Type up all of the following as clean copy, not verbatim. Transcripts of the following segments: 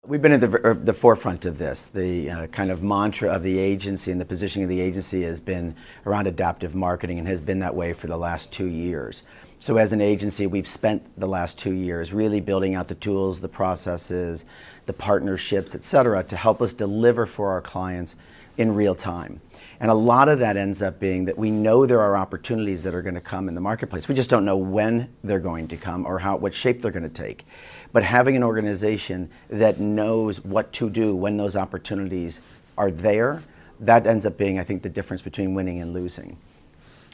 We've been at the forefront of this. The kind of mantra of the agency and the positioning of the agency has been around adaptive marketing and has been that way for the last 2 years. So as an agency, we've spent the last 2 years really building out the tools, the processes, the partnerships, et cetera, to help us deliver for our clients in real time. And a lot of that ends up being that we know there are opportunities that are going to come in the marketplace. We just don't know when they're going to come or what shape they're going to take. But having an organization that knows what to do when those opportunities are there, that ends up being, I think, the difference between winning and losing.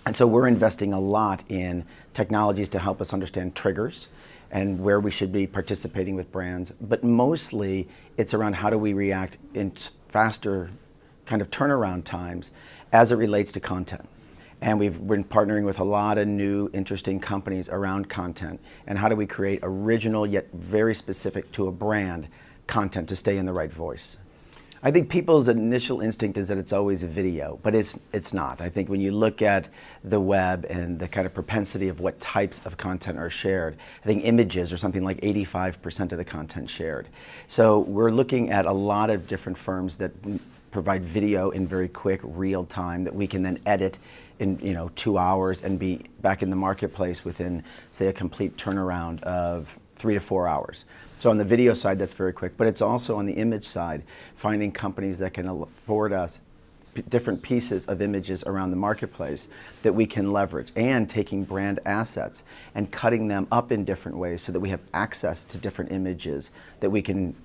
And so we're investing a lot in technologies to help us understand triggers and where we should be participating with brands. But mostly it's around how do we react in faster kind of turnaround times as it relates to content. And we've been partnering with a lot of new interesting companies around content and how do we create original yet very specific to a brand content to stay in the right voice. I think people's initial instinct is that it's always a video, but it's not. I think when you look at the web and the kind of propensity of what types of content are shared, I think images are something like 85% of the content shared. So we're looking at a lot of different firms that provide video in very quick, real time that we can then edit in 2 hours and be back in the marketplace within, say, a complete turnaround of 3 to 4 hours. So on the video side, that's very quick, but it's also on the image side, finding companies that can afford us different pieces of images around the marketplace that we can leverage, and taking brand assets and cutting them up in different ways so that we have access to different images that we can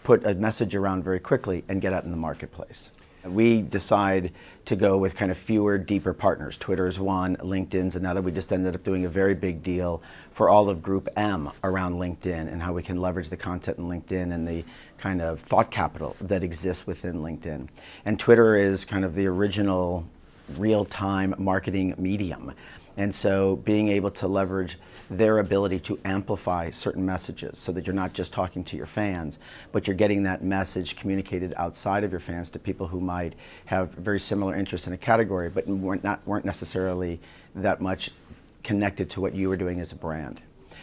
put a message around very quickly and get out in the marketplace. We decide to go with kind of fewer, deeper partners. Twitter's one, LinkedIn's another. We just ended up doing a very big deal for all of Group M around LinkedIn and how we can leverage the content in LinkedIn and the kind of thought capital that exists within LinkedIn. And Twitter is kind of the original real-time marketing medium. And so being able to leverage their ability to amplify certain messages so that you're not just talking to your fans, but you're getting that message communicated outside of your fans to people who might have very similar interests in a category, but weren't necessarily that much connected to what you were doing as a brand.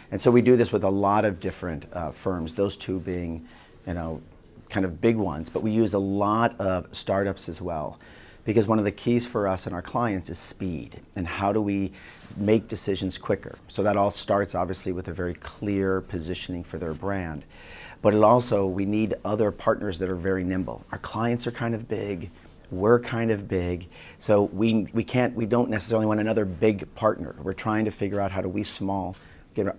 And so we do this with a lot of different firms, those two being, kind of big ones, but we use a lot of startups as well. Because one of the keys for us and our clients is speed, and how do we make decisions quicker. So that all starts obviously with a very clear positioning for their brand. But it also, we need other partners that are very nimble. Our clients are kind of big, we're kind of big, so we don't necessarily want another big partner. We're trying to figure out how do we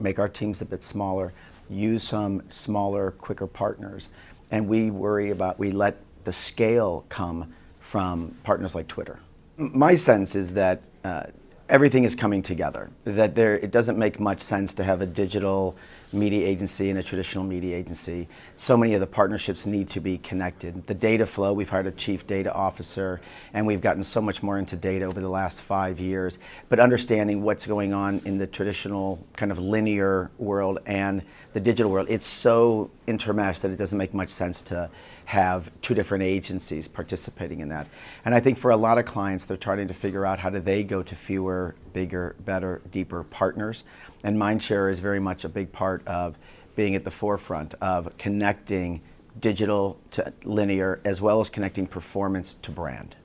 make our teams a bit smaller, use some smaller, quicker partners, and we let the scale come from partners like Twitter. My sense is that everything is coming together, that it doesn't make much sense to have a digital media agency and a traditional media agency. So many of the partnerships need to be connected. The data flow, we've hired a chief data officer, and we've gotten so much more into data over the last 5 years, but understanding what's going on in the traditional kind of linear world and the digital world, it's so intermeshed that it doesn't make much sense to have two different agencies participating in that. And I think for a lot of clients, they're trying to figure out how do they go to fewer, bigger, better, deeper partners. And Mindshare is very much a big part of being at the forefront of connecting digital to linear, as well as connecting performance to brand.